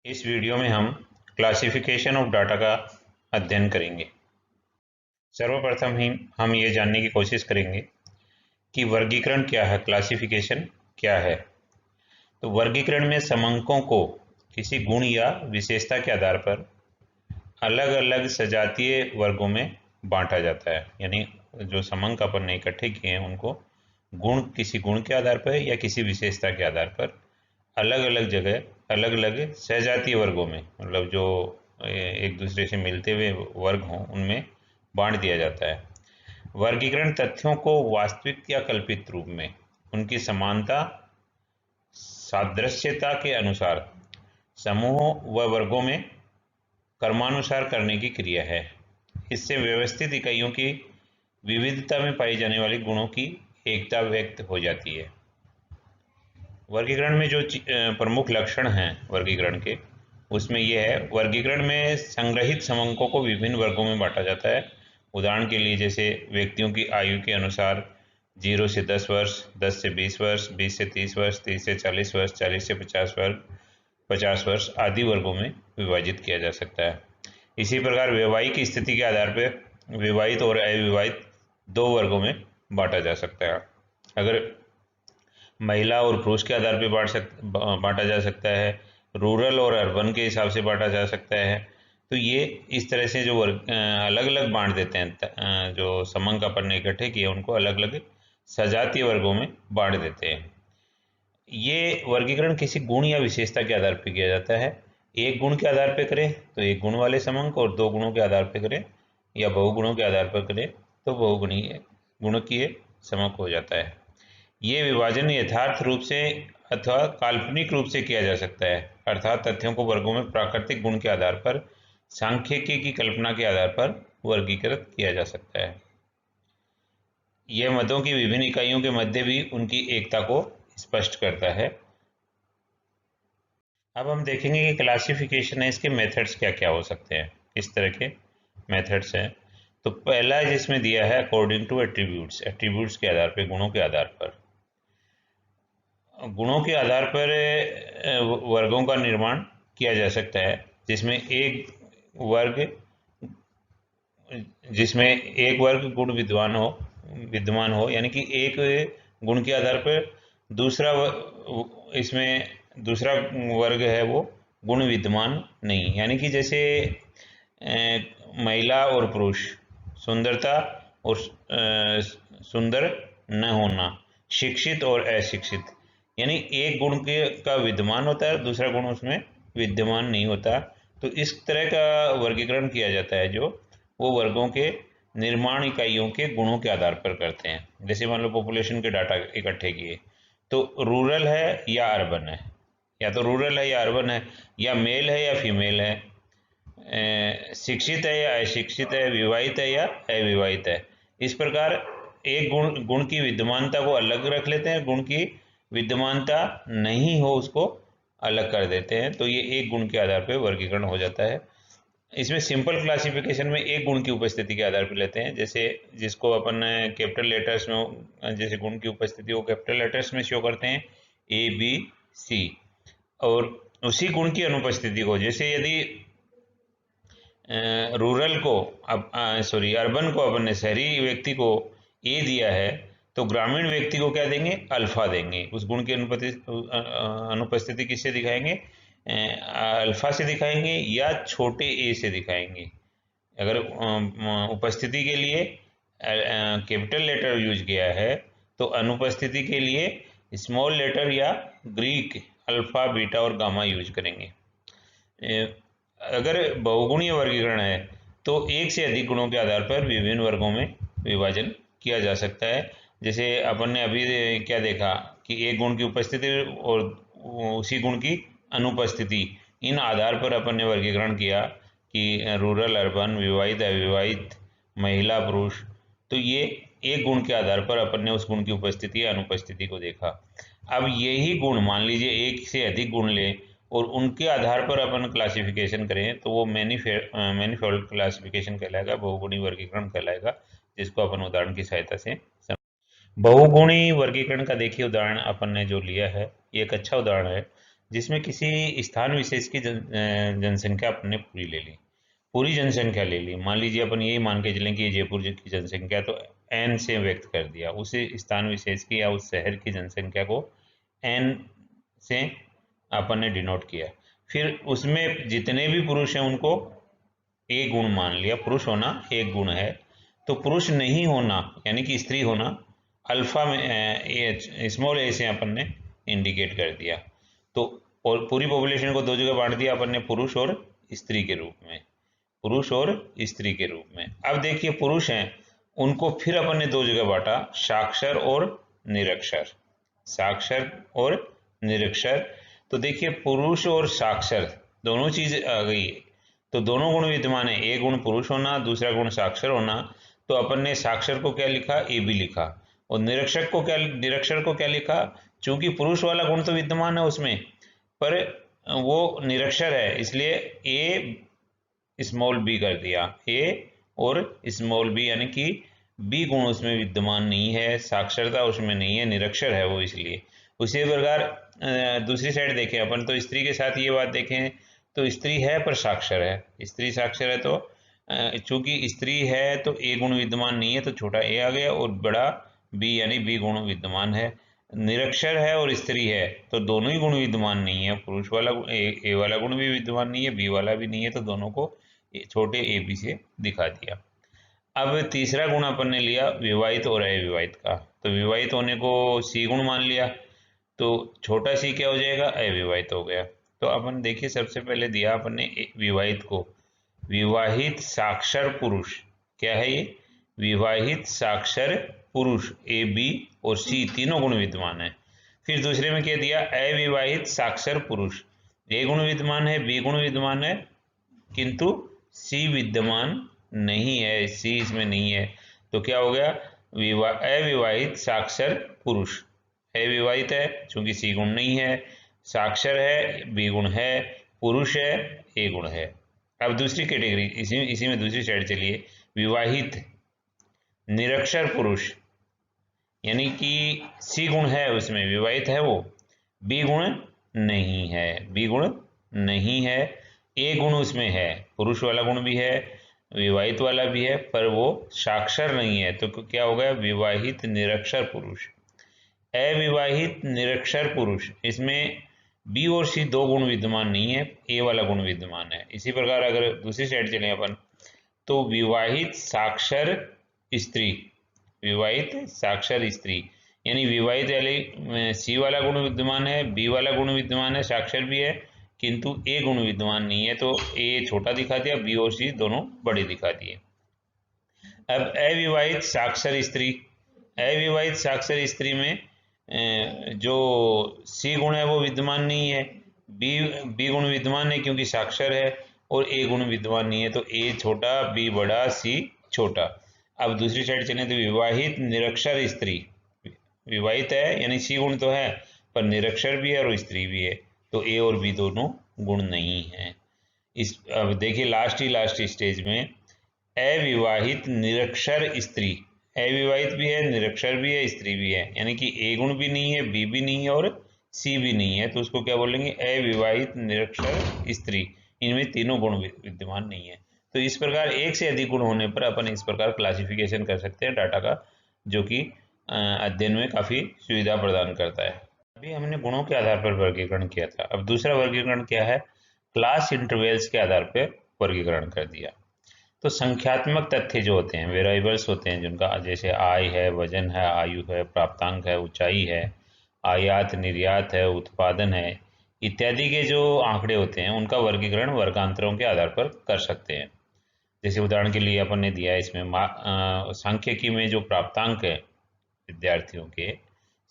इस वीडियो में हम क्लासिफिकेशन ऑफ डाटा का अध्ययन करेंगे। सर्वप्रथम ही हम ये जानने की कोशिश करेंगे कि वर्गीकरण क्या है, क्लासिफिकेशन क्या है। तो वर्गीकरण में समंकों को किसी गुण या विशेषता के आधार पर अलग अलग सजातीय वर्गों में बांटा जाता है। यानी जो समंक अपन ने इकट्ठे किए हैं उनको किसी गुण के आधार पर या किसी विशेषता के आधार पर अलग अलग जगह अलग अलग सजातीय वर्गों में, मतलब जो एक दूसरे से मिलते हुए वर्ग हों, उनमें बांट दिया जाता है। वर्गीकरण तथ्यों को वास्तविक या कल्पित रूप में उनकी समानता सादृश्यता के अनुसार समूहों व वर्गों में क्रमानुसार करने की क्रिया है। इससे व्यवस्थित इकाइयों की विविधता में पाई जाने वाली गुणों की एकता व्यक्त हो जाती है। वर्गीकरण में जो प्रमुख लक्षण हैं वर्गीकरण के, उसमें यह है, वर्गीकरण में संग्रहित समंकों को विभिन्न वर्गों में बांटा जाता है। उदाहरण के लिए जैसे व्यक्तियों की आयु के अनुसार 0 से 10 वर्ष, 10 से 20 वर्ष, 20 से 30 वर्ष, 30 से 40 वर्ष, 40 से 50 वर्ष, 50 वर्ष आदि वर्गों में विभाजित किया जा सकता है। इसी प्रकार वैवाहिक स्थिति के आधार पर विवाहित और अविवाहित दो वर्गों में बांटा जा सकता है। अगर महिला और पुरुष के आधार पर बांटा जा सकता है, रूरल और अर्बन के हिसाब से बांटा जा सकता है। तो ये इस तरह से जो वर्ग अलग अलग बांट देते हैं, जो समंक अपन ने इकट्ठे किए उनको अलग अलग सजातीय वर्गों में बांट देते हैं। ये वर्गीकरण किसी गुण या विशेषता के आधार पर किया जाता है। एक गुण के आधार पर करें तो एक गुण वाले समंक, और दो गुणों के आधार पर करें या बहुगुणों के आधार पर करें तो बहुगुणीय गुणकीय समंक हो जाता है। ये विभाजन यथार्थ रूप से अथवा काल्पनिक रूप से किया जा सकता है, अर्थात तथ्यों को वर्गों में प्राकृतिक गुण के आधार पर सांख्यिकी की कल्पना के आधार पर वर्गीकृत किया जा सकता है। यह मदों की विभिन्न इकाइयों के मध्य भी उनकी एकता को स्पष्ट करता है। अब हम देखेंगे कि क्लासिफिकेशन है, इसके मेथड्स क्या क्या हो सकते हैं, किस तरह के मेथड्स हैं। तो पहला जिसमें दिया है अकॉर्डिंग टू एट्रीब्यूट्स, एट्रीब्यूट्स के आधार पर, गुणों के आधार पर। गुणों के आधार पर वर्गों का निर्माण किया जा सकता है, जिसमें एक वर्ग गुण विद्यमान हो, यानी कि एक गुण के आधार पर इसमें दूसरा वर्ग है वो गुण विद्यमान नहीं। यानी कि जैसे महिला और पुरुष, सुंदरता और सुंदर न होना, शिक्षित और अशिक्षित, यानी एक गुण का विद्यमान होता है, दूसरा गुण उसमें विद्यमान नहीं होता। तो इस तरह का वर्गीकरण किया जाता है जो वो वर्गों के निर्माण इकाइयों के गुणों के आधार पर करते हैं। जैसे मान लो पॉपुलेशन के डाटा इकट्ठे किए, तो रूरल है या अर्बन है, या तो रूरल है या अर्बन है, या मेल है या फीमेल है, शिक्षित है या अशिक्षित है, विवाहित है या अविवाहित है। इस प्रकार एक गुण की विद्यमानता को अलग रख लेते हैं, गुण की विद्यमानता नहीं हो उसको अलग कर देते हैं। तो ये एक गुण के आधार पर वर्गीकरण हो जाता है। इसमें सिंपल क्लासिफिकेशन में एक गुण की उपस्थिति के आधार पर लेते हैं, जैसे जिसको अपन कैपिटल लेटर्स में, जैसे गुण की उपस्थिति को कैपिटल लेटर्स में शो करते हैं, ए बी सी, और उसी गुण की अनुपस्थिति को, जैसे यदि रूरल को अर्बन को अपन ने, शहरी व्यक्ति को ए दिया है, तो ग्रामीण व्यक्ति को क्या देंगे, अल्फा देंगे। उस गुण की अनुपस्थिति किससे दिखाएंगे, अल्फा से दिखाएंगे या छोटे ए से दिखाएंगे। अगर उपस्थिति के लिए कैपिटल लेटर यूज किया है तो अनुपस्थिति के लिए स्मॉल लेटर या ग्रीक अल्फा, बीटा और गामा यूज करेंगे। अगर बहुगुणीय वर्गीकरण है तो एक से अधिक गुणों के आधार पर विभिन्न वर्गों में विभाजन किया जा सकता है। जैसे अपन ने अभी क्या देखा कि एक गुण की उपस्थिति और उसी गुण की अनुपस्थिति, इन आधार पर अपन ने वर्गीकरण किया कि रूरल, अर्बन, विवाहित, अविवाहित, महिला, पुरुष। तो ये एक गुण के आधार पर अपन ने उस गुण की उपस्थिति या अनुपस्थिति को देखा। अब यही गुण मान लीजिए एक से अधिक गुण लें और उनके आधार पर अपन क्लासिफिकेशन करें तो वो मैनीफोल्ड क्लासिफिकेशन कहलाएगा, बहुगुणी वर्गीकरण कहलाएगा, जिसको अपन उदाहरण की सहायता से बहुगुणी वर्गीकरण का देखिए उदाहरण अपन ने जो लिया है, ये एक अच्छा उदाहरण है। जिसमें किसी स्थान विशेष की जनसंख्या अपन ने पूरी ले ली, पूरी जनसंख्या ले ली। मान लीजिए अपन यही मान के चलें कि ये जयपुर की जनसंख्या तो n से व्यक्त कर दिया, उसी स्थान विशेष की या उस शहर की जनसंख्या को n से अपन ने डिनोट किया। फिर उसमें जितने भी पुरुष हैं उनको a गुण मान लिया, पुरुष होना एक गुण है, तो पुरुष नहीं होना यानी कि स्त्री होना अल्फा में स्मॉल a से अपन ने इंडिकेट कर दिया। तो और पूरी पॉपुलेशन को दो जगह बांट दिया अपन ने, पुरुष और स्त्री के रूप में, पुरुष और स्त्री के रूप में। अब देखिए पुरुष हैं उनको फिर अपन ने दो जगह बांटा, साक्षर और निरक्षर, साक्षर और निरक्षर। तो देखिए पुरुष और साक्षर दोनों चीज आ गई, तो दोनों गुण विद्यमान है, एक गुण पुरुष होना, दूसरा गुण साक्षर होना। तो अपन ने साक्षर को क्या लिखा, ए बी लिखा, और निरक्षर को क्या लिखा, चूंकि पुरुष वाला गुण तो विद्यमान है उसमें पर वो निरक्षर है, इसलिए ए स्मॉल बी कर दिया, ए और स्मॉल बी, यानी कि बी गुण उसमें विद्यमान नहीं है, साक्षरता उसमें नहीं है, निरक्षर है वो, इसलिए। उसी प्रकार दूसरी साइड देखें अपन तो स्त्री के साथ ये बात देखें तो स्त्री है पर साक्षर है, स्त्री साक्षर है, तो चूंकि स्त्री है तो ए गुण विद्यमान नहीं है, तो छोटा ए आ गया और बड़ा बी यानी बी गुण विद्यमान है। निरक्षर है और स्त्री है तो दोनों ही गुण विद्यमान नहीं है, पुरुष वाला ए वाला गुण भी विद्यमान नहीं है, बी वाला भी नहीं है, तो दोनों को छोटे ए बी से दिखा दिया। अब तीसरा गुण अपन ने लिया विवाहित और अविवाहित का, तो विवाहित होने को सी गुण मान लिया, तो छोटा सी क्या हो जाएगा, अविवाहित हो गया। तो अपन देखिए सबसे पहले दिया अपन ने विवाहित को, विवाहित साक्षर पुरुष, क्या है ये, विवाहित साक्षर पुरुष, ए बी और सी तीनों गुण विद्यमान है। फिर दूसरे में क्या दिया, अविवाहित साक्षर पुरुष, ए गुण विद्यमान है, बी गुण विद्यमान है, किंतु सी विद्यमान नहीं है, सी इसमें नहीं है, तो क्या हो गया, अविवाहित साक्षर पुरुष, अविवाहित है चूंकि सी गुण नहीं है, साक्षर है बी गुण है, पुरुष है ए गुण है। अब दूसरी कैटेगरी इसी में दूसरी साइड चलिए, विवाहित निरक्षर पुरुष, यानी कि सी गुण है उसमें, विवाहित है वो, बी गुण नहीं है, बी गुण नहीं है, ए गुण उसमें है, पुरुष वाला गुण भी है, विवाहित वाला भी है, पर वो साक्षर नहीं है, तो क्या हो गया, विवाहित निरक्षर पुरुष। अविवाहित निरक्षर पुरुष, इसमें बी और सी दो गुण विद्यमान नहीं है, ए वाला गुण विद्यमान है। इसी प्रकार अगर दूसरी साइड चले अपन तो विवाहित साक्षर स्त्री, विवाहित साक्षर स्त्री, यानी विवाहित वाले सी वाला गुण विद्यमान है, बी वाला गुण विद्यमान है, साक्षर भी है, किंतु ए गुण विद्यमान नहीं है, तो ए छोटा दिखा दिया, बी और सी दोनों बड़े दिखा दिए। अब अविवाहित साक्षर स्त्री, अविवाहित साक्षर स्त्री में जो सी गुण है वो विद्यमान नहीं है, बी गुण विद्यमान है क्योंकि साक्षर है, और ए गुण विद्यमान नहीं है, तो ए छोटा बी बड़ा सी छोटा। अब दूसरी साइड चलें तो विवाहित निरक्षर स्त्री, विवाहित है यानी सी गुण तो है पर निरक्षर भी है और स्त्री भी है, तो ए और बी दोनों गुण नहीं है। इस अब देखिए लास्ट स्टेज में अविवाहित निरक्षर स्त्री, अविवाहित भी है, निरक्षर भी है, स्त्री भी है, यानी कि ए गुण भी नहीं है, बी भी नहीं है और सी भी नहीं है, तो उसको क्या बोलेंगे, अविवाहित निरक्षर स्त्री, इनमें तीनों गुण विद्यमान नहीं है। तो इस प्रकार एक से अधिक गुण होने पर अपन इस प्रकार क्लासिफिकेशन कर सकते हैं डाटा का, जो कि अध्ययन में काफ़ी सुविधा प्रदान करता है। अभी हमने गुणों के आधार पर वर्गीकरण किया था, अब दूसरा वर्गीकरण क्या है, क्लास इंटरवल्स के आधार पर वर्गीकरण कर दिया। तो संख्यात्मक तथ्य जो होते हैं, वेरिएबल्स होते हैं जिनका, जैसे आय है, वजन है, आयु है, प्राप्तांक है, ऊंचाई है, आयात निर्यात है, उत्पादन है, इत्यादि के जो आंकड़े होते हैं उनका वर्गीकरण वर्गांतरों के आधार पर कर सकते हैं। जैसे उदाहरण के लिए अपन ने दिया इसमें सांख्यिकी में जो प्राप्तांक है विद्यार्थियों के,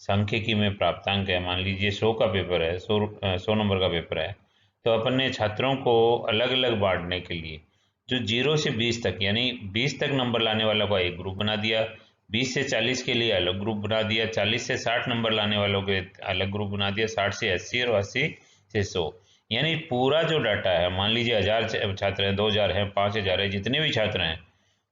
सांख्यिकी में प्राप्तांक है, मान लीजिए 100 का पेपर है, 100 नंबर का पेपर है, तो अपन ने छात्रों को अलग अलग बांटने के लिए जो 0 से 20 तक यानी 20 तक नंबर लाने वालों का एक ग्रुप बना दिया, 20 से 40 के लिए अलग ग्रुप बना दिया, 40 से 60 नंबर लाने वालों के अलग ग्रुप बना दिया, 60 से 80 और 80 से 100, यानी पूरा जो डाटा है, मान लीजिए 1000 छात्र हैं, 2000 हैं, 5000 है, जितने भी छात्र हैं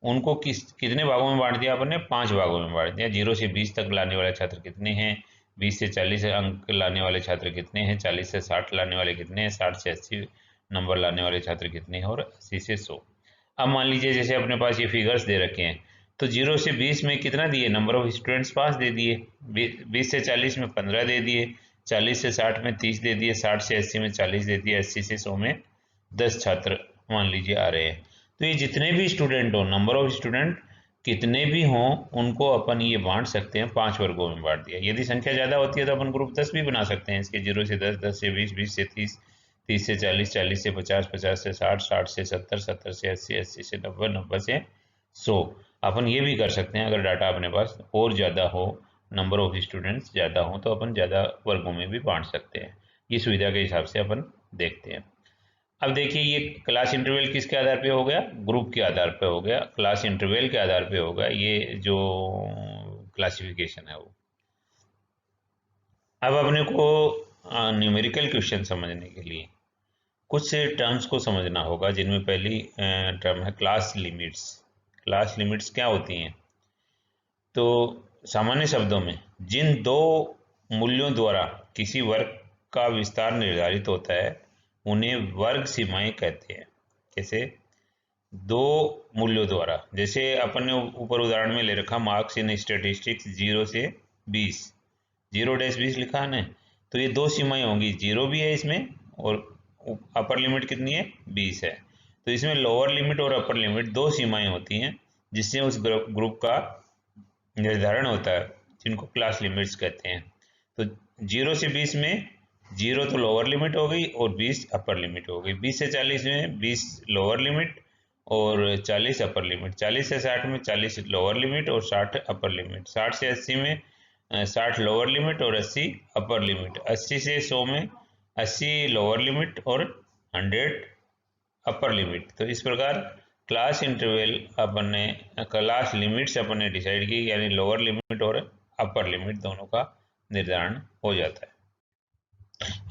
उनको कितने भागों में बांट दिया अपन ने, 5 भागों में बांट दिया। 0 से 20 तक लाने वाले छात्र कितने हैं, 20 से 40 अंक लाने वाले छात्र कितने हैं, 40 से 60 लाने वाले कितने हैं, 60 से 80 नंबर लाने वाले छात्र कितने हैं, और 80 से 100। अब मान लीजिए जैसे अपने पास ये फिगर्स दे रखे हैं, तो 0 से 20 में कितना दिए, नंबर ऑफ स्टूडेंट्स 5 दे दिए, 20 से 40 में 15 दे दिए, 40 से 60 में 30 दे दिए, 60 से 80 में 40 दे दिए, 80 से 100 में 10 छात्र मान लीजिए आ रहे हैं। तो ये जितने भी स्टूडेंट हो, नंबर ऑफ स्टूडेंट कितने भी हों, उनको अपन ये बांट सकते हैं, 5 वर्गों में बांट दिया। यदि संख्या ज़्यादा होती है तो अपन ग्रुप 10 भी बना सकते हैं इसके, 0 से 10, 10 से 20, 20 से 30, 30 से 40, 40 से 50, 50 से 60, 60 से 70, 70 से 80, 80 से 90, 90 से 100। अपन ये भी कर सकते हैं, अगर डाटा अपने पास और ज़्यादा हो, नंबर ऑफ स्टूडेंट्स ज़्यादा हो, तो अपन ज़्यादा वर्गों में भी बांट सकते हैं। ये सुविधा के हिसाब से अपन देखते हैं। अब देखिए ये क्लास इंटरवल किसके आधार पे हो गया, ग्रुप के आधार पे हो गया, क्लास इंटरवल के आधार पे होगा ये जो क्लासिफिकेशन है वो। अब अपने को न्यूमेरिकल क्वेश्चन समझने के लिए कुछ टर्म्स को समझना होगा, जिनमें पहली टर्म है क्लास लिमिट्स। क्लास लिमिट्स क्या होती हैं, तो सामान्य शब्दों में जिन दो मूल्यों द्वारा किसी वर्ग का विस्तार निर्धारित होता है उन्हें वर्ग सीमाएं कहते हैं। जैसे दो मूल्यों द्वारा, जैसे अपन ने ऊपर उदाहरण में ले रखा मार्क्स इन स्टैटिस्टिक्स 0 से 20, 0-20 लिखा है ना, तो ये दो सीमाएं होंगी, 0 भी है इसमें और अपर लिमिट कितनी है, 20 है। तो इसमें लोअर लिमिट और अपर लिमिट दो सीमाएं होती हैं जिससे उस ग्रुप का निर्धारण होता है, जिनको क्लास लिमिट्स कहते हैं। तो 0 से 20 में 0 तो लोअर लिमिट हो गई और 20 अपर लिमिट हो गई। 20 से 40 में 20 लोअर लिमिट और 40 अपर लिमिट। 40 से 60 में 40 लोअर लिमिट और 60 अपर लिमिट। 60 से 80 में 60 लोअर लिमिट और 80 अपर लिमिट। 80 से 100 में 80 लोअर लिमिट और 100 अपर लिमिट। तो इस प्रकार क्लास इंटरवल अपन ने, क्लास लिमिट्स अपन ने डिसाइड की, यानी लोअर लिमिट और अपर लिमिट दोनों का निर्धारण हो जाता है।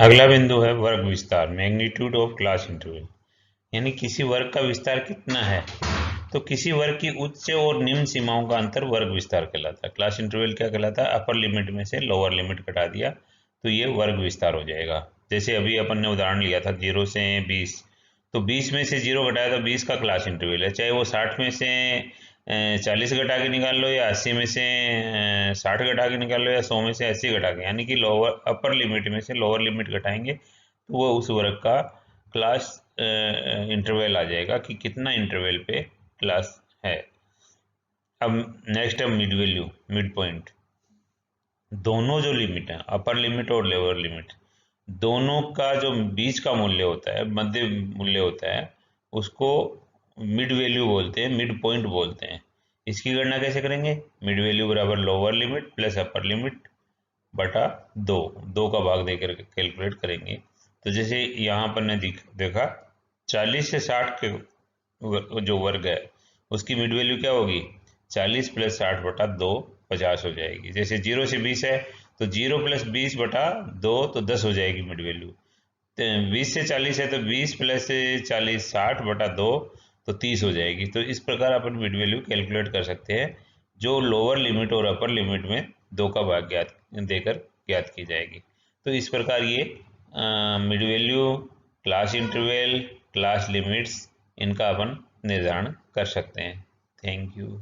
अगला बिंदु है वर्ग विस्तार, मैग्नीट्यूड ऑफ क्लास इंटरवल, यानी किसी वर्ग का विस्तार कितना है। तो किसी वर्ग की उच्च और निम्न सीमाओं का अंतर वर्ग विस्तार कहलाता है। क्लास इंटरवल क्या कहलाता है, अपर लिमिट में से लोअर लिमिट घटा दिया तो ये वर्ग विस्तार हो जाएगा। जैसे अभी अपन ने उदाहरण लिया था 0 से 20, तो 20 में से 0 घटाया तो 20 का क्लास इंटरवल है, चाहे वो 60 में से 40 घटा के निकाल लो, या 80 में से 60 घटा के निकाल लो, या 100 में से 80 घटा के, यानी कि लोअर अपर लिमिट में से लोअर लिमिट घटाएंगे तो वो उस वर्ग का क्लास इंटरवल आ जाएगा कि कितना इंटरवल पे क्लास है। अब नेक्स्ट है मिड वैल्यू, मिड पॉइंट। दोनों जो लिमिट है, अपर लिमिट और लोअर लिमिट, दोनों का जो बीच का मूल्य होता है, मध्य मूल्य होता है, उसको मिड वैल्यू बोलते हैं, मिड पॉइंट बोलते हैं। इसकी गणना कैसे करेंगे, मिड वैल्यू बराबर lower limit plus upper limit बटा 2, 2 का भाग देकर कैलकुलेट करेंगे। तो जैसे यहाँ पर ने देखा 40 से 60 के जो वर्ग है उसकी मिड वैल्यू क्या होगी, 40 प्लस 60 बटा 2, 50 हो जाएगी। जैसे 0 से 20 है तो 0 प्लस 20 बटा 2 तो 10 हो जाएगी मिड वैल्यू। 20 से 40 है तो 20 प्लस 40 60 बटा 2 तो 30 हो जाएगी। तो इस प्रकार अपन मिड वैल्यू कैलकुलेट कर सकते हैं, जो लोअर लिमिट और अपर लिमिट में 2 का भाग ज्ञात देकर ज्ञात की जाएगी। तो इस प्रकार ये mid value, class interval, class limits, इनका अपन निर्धारण कर सकते हैं। Thank you.